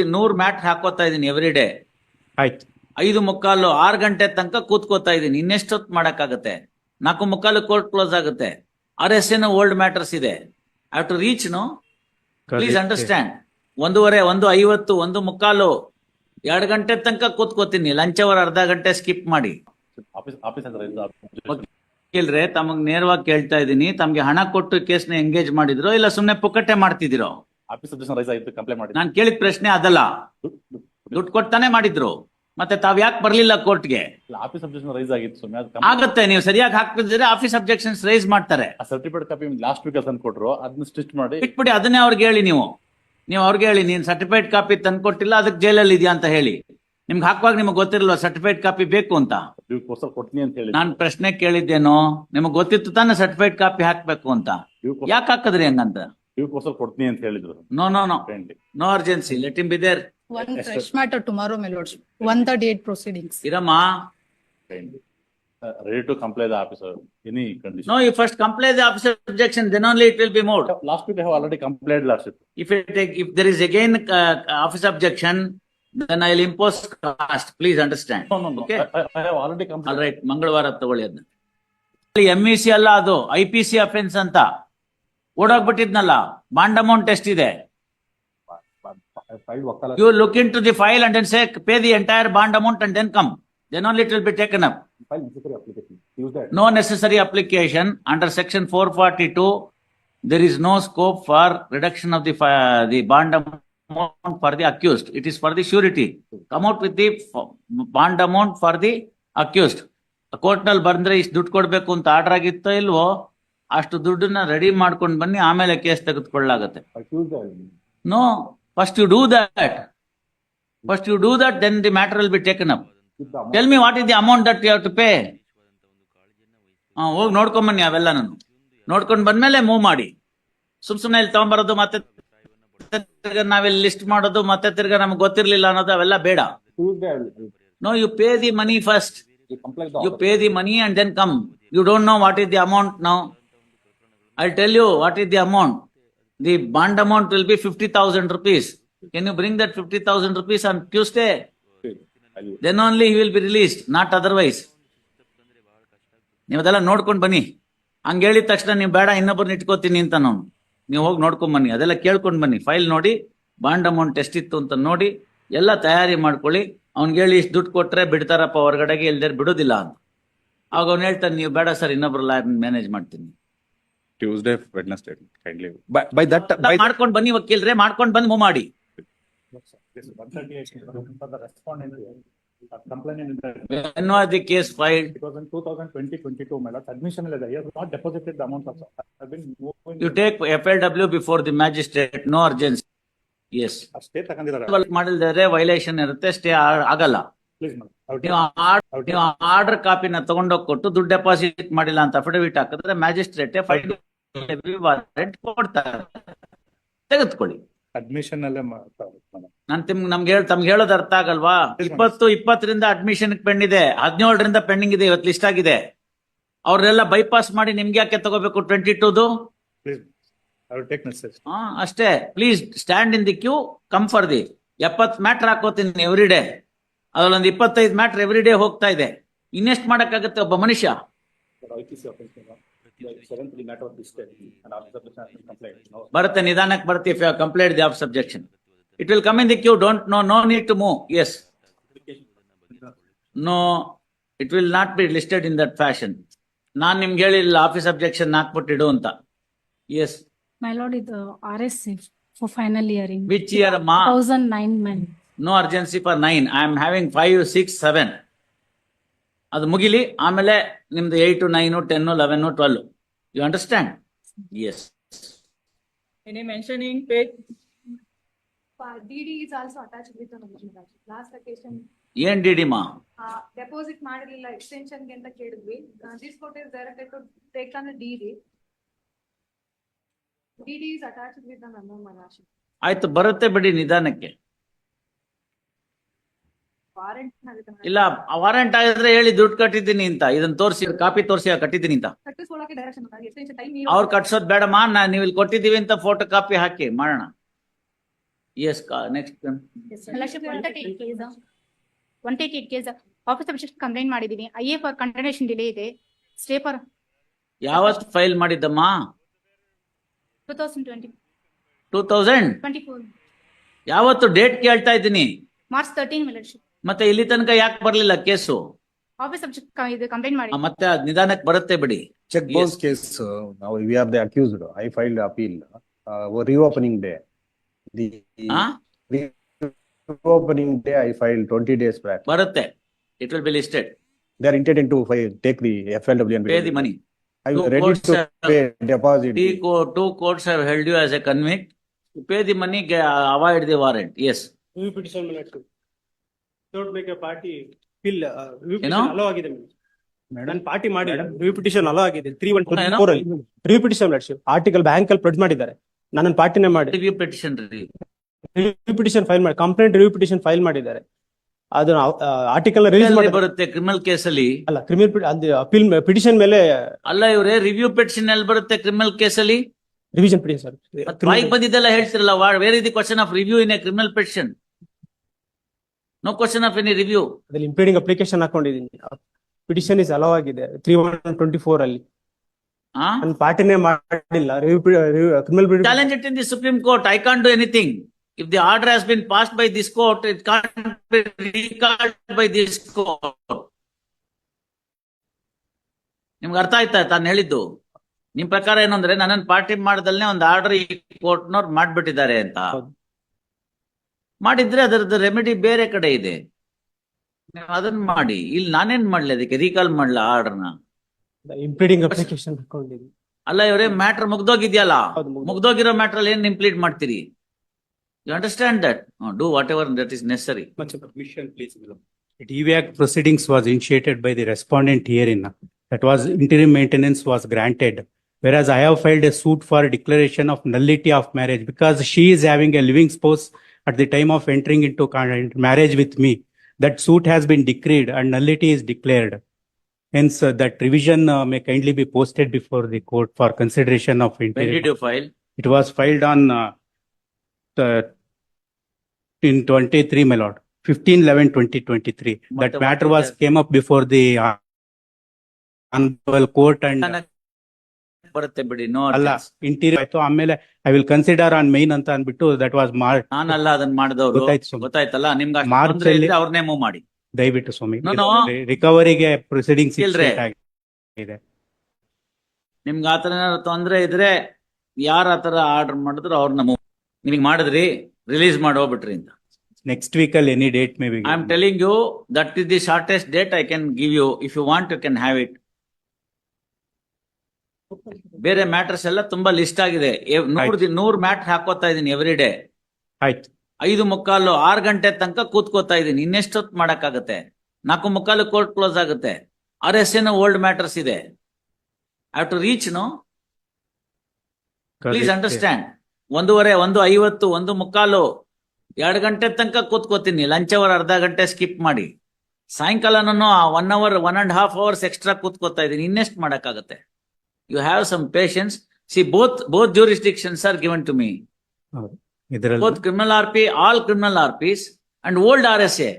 100 matter ಹಾಕೋತಾ ಇದೀನಿ every day. ಆಯ್ತು 5:45 6 ಗಂಟೆ ತನಕ ಕೂತ್ಕೋತಾ ಇದೀನಿ. ಇನ್ನೆಷ್ಟೊತ್ತು ಮಾಡಕ್ಕಾಗತ್ತೆ? 4:45 ಕೋರ್ಟ್ ಕ್ಲೋಸ್ ಆಗುತ್ತೆ. RSN ಓಲ್ಡ್ ಮ್ಯಾಟರ್ಸ್ ಇದೆ. I have to reach. No, please understand. 1:15 1:50 1:45 2 ಗಂಟೆ ತನಕ ಕೂತ್ಕೋತೀನಿ. ಲಂಚ್ ಅವರ್ ಅರ್ಧ ಗಂಟೆ ಸ್ಕಿಪ್ ಮಾಡಿ. ಕೇಳ್ರೆ ತಮಗ್ ನೇರವಾಗಿ ಕೇಳ್ತಾ ಇದೀನಿ, ತಮ್ಗೆ ಹಣ ಕೊಟ್ಟು ಕೇಸ್ನ ಎಂಗೇಜ್ ಮಾಡಿದ್ರು ಇಲ್ಲ ಸುಮ್ನೆ ಪುಕ್ಕಟ್ಟೆ ಮಾಡ್ತಿದಿರೋ? ನಾನ್ ಕೇಳಿದ ಪ್ರಶ್ನೆ ಅದಲ್ಲ. ದುಡ್ಡು ಕೊಟ್ಟಾನೆ ಮಾಡಿದ್ರು, ಮತ್ತೆ ತಾವ್ ಯಾಕೆ ಬರ್ಲಿಲ್ಲ ಕೋರ್ಟ್ಗೆ? ಆಗತ್ತೆ, ನೀವು ಸರಿಯಾಗಿ ಹಾಕ್ತಿದ್ರೆ ಆಫೀಸ್ ಅಬ್ಜೆಕ್ಷನ್ಸ್ ರೈಸ್ ಮಾಡ್ತಾರೆ. ಸರ್ಟಿಫಿಕೇಟ್ ಕಾಪಿ ಲಾಸ್ಟ್ ವೀಕ್ ಕೊಟ್ರು, ಅದನ್ನ ಸ್ಟಿಚ್ ಮಾಡಿ ಬಿಟ್ಬಿಡಿ. ಅದನ್ನೇ ಅವ್ರಿಗೆ ಹೇಳಿ, ನೀವು ಅವ್ರಿಗೆ ಹೇಳಿ ನೀನ್ ಸರ್ಟಿಫೈಡ್ ಕಾಪಿ ತಂದ್ಕೊಟ್ಟಿಲ್ಲ, ಅದಕ್ಕೆ ಜೈಲಲ್ಲಿ ಇದೆಯಾ ಅಂತ ಹೇಳಿ. ನಿಮ್ಗೆ ಹಾಕುವಾಗ ನಿಮ್ಗೆ ಗೊತ್ತಿರಲ್ವಾ ಸರ್ಟಿಫೈಡ್ ಕಾಪಿ ಬೇಕು ಅಂತ? ಕೊಡ್ತೀನಿ ಅಂತ ಹೇಳಿ ನಾನ್ ಪ್ರಶ್ನೆ ಕೇಳಿದ್ದೇನೋ, ನಿಮಗ್ ಗೊತ್ತಿತ್ತು ತಾನೆ ಸರ್ಟಿಫೈಡ್ ಕಾಪಿ ಹಾಕ್ಬೇಕು ಅಂತ. ಯಾಕೆ ಹಾಕದ್ರಿ ಹಂಗಂತ? ಕೊಡ್ತೀನಿ ಅಂತ ಹೇಳಿದ್ರು. No no no no urgency, let him be there. One fresh matter tomorrow, my lords. 138 proceedings. ಇರಮ್ಮ. Ready to comply the officer any condition. No, you first comply the officer objection, then only it will be moved. Last week I have already complied last week. If there is again office objection, then I will impose cost. Please understand. No. Okay. I have already complied. All right, ಮಂಗಳವಾರ ತಗೊಳ್ಳಿ ಅದನ್ನ. MEC ಅಲ್ಲ, ಅದು IPC offence ಅಂತ ಓಡೋಗ್ಬಿಟ್ಟಿದ್ನಲ್ಲ. Bond amount ಎಷ್ಟಿದೆ? You look into the file and then say pay the entire bond amount and then come. Then only it will be taken up. No necessary application under section 442. There is no scope for reduction of the bond amount for the accused. It is for the surety. Come out with the bond amount for the accused. Court ನಲ್ಲಿ ಬಂದ್ರೆ ಇಷ್ಟು ದುಡ್ಡು ಕೊಡ್ಬೇಕು ಅಂತ order ಆಗಿತ್ತೋ ಇಲ್ವೋ, ಅಷ್ಟು ದುಡ್ಡನ್ನ ready ಮಾಡ್ಕೊಂಡು ಬನ್ನಿ, ಆಮೇಲೆ case ತೆಗೆದುಕೊಳ್ಳಾಗತ್ತೆ. No, first you do that, then the matter will be taken up. Tell me what is the amount that you have to pay. ಹೋಗಿ ನೋಡ್ಕೊಂಡ್ ಬನ್ನಿ, ಅವೆಲ್ಲ ನಾನು ನೋಡ್ಕೊಂಡ್ ಬಂದ್ಮೇಲೆ ಮೂವ್ ಮಾಡಿ. ಸುಮ್ನೆ ಇಲ್ಲಿ ತಗೊಂಡ್ಬರೋದು, ಮತ್ತೆ ನಾವೆಲ್ಲ ಲಿಸ್ಟ್ ಮಾಡೋದು, ಮತ್ತೆ ತಿರ್ಗಾ ನಮ್ಗೆ ಗೊತ್ತಿರ್ಲಿಲ್ಲ ಅನ್ನೋದು, ಅವೆಲ್ಲ ಬೇಡ. No, you pay the money first. You pay the money and then come. You don't know what is the amount now. I'll tell you what is the amount. The bond amount will be 50,000 rupees. Can you bring that 50,000 rupees on Tuesday? Then only he will be released, not otherwise. ನೀವು ಅದೆಲ್ಲ ನೋಡ್ಕೊಂಡ್ ಬನ್ನಿ. ಹಂಗ ಹೇಳಿದ ತಕ್ಷಣ ನೀವು ಬೇಡ ಇನ್ನೊಬ್ಬರನ್ನ ಇಟ್ಕೋತೀನಿ ಅಂತ ನೀವು ಹೋಗಿ ನೋಡ್ಕೊಂಡ್ ಬನ್ನಿ, ಅದೆಲ್ಲ ಕೇಳ್ಕೊಂಡ್ ಬನ್ನಿ. ಫೈಲ್ ನೋಡಿ, ಬಾಂಡ್ ಅಮೌಂಟ್ ಎಷ್ಟಿತ್ತು ಅಂತ ನೋಡಿ, ಎಲ್ಲ ತಯಾರಿ ಮಾಡ್ಕೊಳ್ಳಿ. ಅವ್ನಿಗೆ ಹೇಳಿ ಇಷ್ಟು ದುಡ್ಡು ಕೊಟ್ರೆ ಬಿಡ್ತಾರಪ್ಪ ಹೊರಗಡೆಗೆ, ಇಲ್ದೇರ್ ಬಿಡೋದಿಲ್ಲ ಅಂತ. ಆಗ ಅವ್ನು ಹೇಳ್ತಾನೆ, ನೀವು ಬೇಡ ಸರ್, ಇನ್ನೊಬ್ರು ಲಾಯರ್ ಮ್ಯಾನೇಜ್ ಮಾಡ್ತೀನಿ. Tuesday, Wednesday, kindly. By that ಮಾಡ್ಕೊಂಡ್ ಬನ್ನಿ ವಕೀಲ್ರೆ, ಮಾಡ್ಕೊಂಡ್ ಬಂದ್ ಮೂವ್ ಮಾಡಿ. When was the case filed? It was in 2020-22, my lord. Admission is he has not deposited the amount also. I've been moving. You take FLW before the magistrate, no urgency. Yes. Stay ತಗೊಂಡಿದ್ದಾರೆ. ಮಾಡಿದ್ರೆ violation ಇರುತ್ತೆ, stay ಆಗಲ್ಲ. Please, madam. ನೀವು order ಕಾಪಿನ ತಗೊಂಡೋಗಿ ಕೊಟ್ಟು ದುಡ್ಡು deposit ಮಾಡಿಲ್ಲ ಅಂತ ಅಫಿಡವಿಟ್ ಹಾಕಿದ್ರೆ ಮ್ಯಾಜಿಸ್ಟ್ರೇಟ್ ಫೈಲ್ ವಾರೆಂಟ್ ಕೊಡ್ತಾರೆ, ತೆಗೆದುಕೊಳ್ಳಿ. Admission ಅಲ್ಲೇ ತಮ್ಗೆ ಹೇಳೋದು ಅರ್ಥ ಆಗಲ್ವಾ? 2020 ಅಡ್ಮಿಷನ್ ಪೆಂಡ್ ಇದೆ, 17 ಪೆಂಡಿಂಗ್ ಇದೆ, ಇವತ್ತು ಲಿಸ್ಟ್ ಆಗಿದೆ. ಅವ್ರೆಲ್ಲ ಬೈಪಾಸ್ ಮಾಡಿ ನಿಮ್ಗೆ ಯಾಕೆ ತಗೋಬೇಕು 22? Please, I will take necessary. ಅಷ್ಟೇ. Please stand in the queue, come for the 70 matter ಹಾಕೋತೀನಿ ಎವ್ರಿ ಡೇ. ಅದ್ರಲ್ಲೊಂದು 25 ಮ್ಯಾಟ್ರ್ ಎವ್ರಿ ಡೇ ಹೋಗ್ತಾ ಇದೆ. ಇನ್ನೆಷ್ಟು ಮಾಡಕ್ಕಾಗತ್ತೆ ಒಬ್ಬ ಮನುಷ್ಯ? ಬರುತ್ತೆ, ನಿಧಾನಕ್ಕೆ ಬರುತ್ತೆ. If you have completed the of subjection, it will come in the queue. Don't no need to move. Yes, no, it will not be listed in that fashion. ನಾನ್ ನಿಮ್ಗೆ ಹೇಳಿಲ್ಲ ಆಫೀಸ್ ಅಬ್ಜೆಕ್ಷನ್ ಹಾಕ್ಬಿಟ್ಟಿಡು ಅಂತ. ಎಸ್ My lord, ಇದು RSC for final hearing. Which year, ma? 2009, man. No urgency for 9. I am having 5, 6, 7. ಅದು ಮುಗಿಲಿ, ಆಮೇಲೆ ನಿಮ್ದು 8, 9, 10, 11, 12. You understand? Yes. Any mentioning page? DD is also attached with the notice. Last occasion, ಏನ್ DD ಮಾ? deposit ಮಾಡಿರಲಿಲ್ಲ, extension ಗೆ ಅಂತ ಕೇಳಿದ್ವಿ. This court is directed to take on the DD. DD is attached with the memo, Manashi. ಆಯ್ತು, ಬರುತ್ತೆ ಬಿಡಿ ನಿಧಾನಕ್ಕೆ. Warrant ಇಲ್ಲ, ವಾರೆಂಟ್ ಆಗಿದ್ರೆ ಹೇಳಿ ದುಡ್ಡು ಕಟ್ಟಿದ್ದೀನಿ ಅಂತ, ಇದನ್ನ ತೋರಿಸಿ, ಕಾಪಿ ತೋರಿಸಿ ಕಟ್ಟಿದ್ದೀನಿ ಅಂತ. ಕಟ್ಟಿಸ್ಕೊಳ್ಳೋಕೆ ಡೈರೆಕ್ಷನ್ ಮಾಡಿ, extension time ಅವ್ರು ಕಟ್ಸೋದ್ ಬೇಡಮ್ಮ, ನೀವು ಇಲ್ಲಿ ಕೊಟ್ಟಿದ್ದೀವಿ ಅಂತ ಫೋಟೋ ಕಾಪಿ ಹಾಕಿ ಮಾಡೋಣ. Yes, next. Lordship, 188 case office objection complaint ಮಾಡಿದೀನಿ. IA ಫಾರ್ ಕಂಟಿನ್ಯೂಷನ್ ಡಿಲೇ ಇದೆ. ಸ್ಟೇ ಫಾರ್ ಯಾವತ್ತು ಫೈಲ್ ಮಾಡಿದ್ದಮ್ಮ? 2020 2000. ಯಾವತ್ತು ಡೇಟ್ ಕೇಳ್ತಾ ಇದ್ದೀನಿ. March 13 Lordship. ಮತ್ತೆ ಇಲ್ಲಿ ತನಕ ಯಾಕೆ ಬರ್ಲಿಲ್ಲ ಕೇಸು? ಆಫೀಸ್ ಅಬ್ಜೆಕ್ಷನ್ ಇದು ಕಂಪ್ಲೇಂಟ್ ಮಾಡಿ. ಮತ್ತೆ ಅದ್ ನಿಧಾನಕ್ಕೆ ಬರುತ್ತೆ ಬಿಡಿ. Check Yes. both case. Now we are the accused. I filed appeal. Reopening day. The ಆ? reopening day I filed 20 days back. ಬರುತ್ತೆ. It will be listed. They are intending to take the FLW and Pay the money. I was Two ready courts to have- pay deposit. Two courts have held you as a convict. You pay the money, avoid the warrant. Yes. Review petition ಮೇಲೆ don't make a party bill. Review ಏನೋ? petition allow ಆಗಿದೆ ನಾನು party ಮಾಡಿ review petition hello ಆಗಿದೆ 3124 ಅಲ್ಲಿ ಏನೋ? Review petition article bank ಅಲ್ಲಿ produce ಮಾಡಿದ್ದಾರೆ. ನನ್ನ ಪಾರ್ಟಿನೇ ಮಾಡಿ Review petition. Review petition file ಮಾಡಿ ಕಂಪ್ಲೇಂಟ್ ರಿವ್ಯೂ ಪಿಟಿಷನ್ ಫೈಲ್ ಮಾಡಿದ್ದಾರೆ. ಅದು ಆರ್ಟಿಕಲ್ ರಿಲೀಸ್ ಎಲ್ಲಿ ಮಾಡಿ ಬರುತ್ತೆ ಕ್ರಿಮಿನಲ್ ಕೇಸಲ್ಲಿ? ಅಲ್ಲ ಕ್ರಿಮಿನಲ್ ಅದು ಅಪೀಲ್ ಪಿಟಿಷನ್ ಮೇಲೆ ಅಲ್ಲ ಇವ್ರೆ ರಿವ್ಯೂ ಪೆಟಿಷನ್ ಎಲ್ಲಿ ಬರುತ್ತೆ ಕ್ರಿಮಿನಲ್ ಕೇಸಲ್ಲಿ? ರಿವಿಷನ್ ಪಿಟಿಷನ್ ಬಾಯಿಗೆ ಬಂದಿದ್ದೆಲ್ಲ ಹೇಳ್ತಿರಲ್ಲ. Where is the question of review in a criminal petition? No question of any review. ಅದ್ರಲ್ಲಿ ಇಂಪೀಡಿಂಗ್ ಅಪ್ಲಿಕೇಶನ್ ಹಾಕೊಂಡಿದ್ದೀನಿ. ಪಿಟಿಷನ್ ಇಸ್ ಅಲೋ ಆಗಿದೆ 3124 ಅಲ್ಲಿ. ನನ್ನ ಪಾರ್ಟಿನೇ ಮಾಡಿಲ್ಲ criminal Challenge it in the Supreme Court. I can't do anything. If the order has been passed by this court, it can't be recalled by this court. ನಿಮ್ಗೆ ಅರ್ಥ ಆಯ್ತಾ ತಾನು ಹೇಳಿದ್ದು? ನಿಮ್ ಪ್ರಕಾರ ಏನು ಅಂದ್ರೆ ನನ್ನ ಪಾರ್ಟಿ ಮಾಡದಲ್ಲೇ ಒಂದು ಆರ್ಡರ್ ಈ ಕೋರ್ಟ್ನವ್ರು ಮಾಡ್ಬಿಟ್ಟಿದ್ದಾರೆ ಅಂತ. ಹೌದು. ಮಾಡಿದ್ರೆ ಅದರದ್ದು ರೆಮಿಡಿ ಬೇರೆ ಕಡೆ ಇದೆ. ನೀವು ಅದನ್ನ ಮಾಡಿ. ಇಲ್ಲಿ ನಾನೇನ್ ಮಾಡ್ಲಿ ಅದಕ್ಕೆ ರೀಕಾಲ್ ಮಾಡ್ಲಾ ಆರ್ಡರ್ನ? ಇಂಪೀಡಿಂಗ್ ಅಪ್ಲಿಕೇಶನ್ ಹಾಕೊಂಡಿದ್ದೀನಿ. ಅಲ್ಲ ಇವರೇ ಮ್ಯಾಟರ್ ಮುಗ್ದೋಗಿದ್ಯಲ್ಲ. ಹೌದು, ಮುಗ್ದೋಗಿದೆ. ಮುಗ್ದೋಗಿರೋ ಮ್ಯಾಟರ್ ಅಲ್ಲಿ ಏನ್ ಇಂಪ್ಲೀಟ್ ಮಾಡ್ತೀರಿ? You understand that? Do whatever that is necessary. Permission, please, below. The DVAC proceedings was initiated by the respondent herein. That was interim maintenance was granted. Whereas I have filed a suit for declaration of nullity of marriage because she is having a living spouse at the time of entering into marriage with me. That suit has been decreed and nullity is declared. Hence, that revision may kindly be posted before the court for consideration of When interim. did you file? It was filed on in 23, my lord, 15/11/2023. That What matter is was that? came up before the honorable court and ಬರುತ್ತೆ ಬಿಡಿ. No ಅಲ್ಲ interior ಆಯ್ತು. ಆಮೇಲೆ I will consider on main ಅಂತ ಅಂದ್ಬಿಟ್ಟು that was March. ನಾನಲ್ಲ ಅದನ್ನ ಮಾಡಿದವರು. ಗೊತ್ತಾಯ್ತು ಸ್ವಾಮಿ. ಗೊತ್ತಾಯ್ತಲ್ಲ ನಿಮ್ಗೆ ಅಷ್ಟು ಮಾರ್ಚ್ ತೊಂದ್ರೆ ಅಲ್ಲಿ- ಇದ್ರೆ ಅವ್ರನ್ನೇ ಮೂವ್ ಮಾಡಿ. ದಯವಿಟ್ಟು ಸ್ವಾಮಿ No, no. ರಿಕವರಿಗೆ ಪ್ರೊಸೀಡಿಂಗ್ಸ್ ಇಲ್ರಿ. ಇದೆ. ನಿಮ್ಗೆ ಆತರ ಏನಾದ್ರು ತೊಂದ್ರೆ ಇದ್ರೆ ಯಾರ ಆತರ ಆರ್ಡರ್ ಮಾಡಿದ್ರು ಅವ್ರನ್ನ ಮೂವ್. ನಿಮಗೆ ಮಾಡಿದ್ರಿ ರಿಲೀಸ್ ಮಾಡಿ ಹೋಗ್ಬಿಟ್ರಿ ಅಂತ. ನೆಕ್ಸ್ಟ್ ವೀಕ್ ಅಲ್ಲಿ any date maybe. I am telling you that is the shortest date I can give you. If you want you can have it. ಬೇರೆ ಮ್ಯಾಟರ್ಸ್ ಎಲ್ಲ ತುಂಬಾ ಲಿಸ್ಟ್ ಆಗಿದೆ. 100 ಮ್ಯಾಟರ್ ಹಾಕೋತಾ ಇದೀನಿ ಎವ್ರಿ ಡೇ. ಆಯ್ತು. 5:45 6 ಗಂಟೆ ತನಕ ಕೂತ್ಕೋತಾ ಇದೀನಿ. ಇನ್ನೆಷ್ಟೊತ್ತು ಮಾಡಕ್ಕಾಗತ್ತೆ? 4:45 ಕೋರ್ಟ್ ಕ್ಲೋಸ್ ಆಗುತ್ತೆ. RSA ಓಲ್ಡ್ ಮ್ಯಾಟರ್ಸ್ ಇದೆ. I have to reach. No, please understand. 1:15 1:50 1:45 2 ಗಂಟೆ ತನಕ ಕೂತ್ಕೋತೀನಿ. ಲಂಚ್ ಅವರ್ ಅರ್ಧ ಗಂಟೆ ಸ್ಕಿಪ್ ಮಾಡಿ. ಸಾಯಂಕಾಲನೂ 1 hour 1.5 hours ಎಕ್ಸ್ಟ್ರಾ ಕೂತ್ಕೋತಾ ಇದೀನಿ. ಇನ್ನೆಷ್ಟು ಮಾಡಕ್ಕಾಗತ್ತೆ? You have some patience. See both jurisdictions are given to me. ಇದರಲ್ಲಿ Both criminal RP, all criminal RPs and old RSA.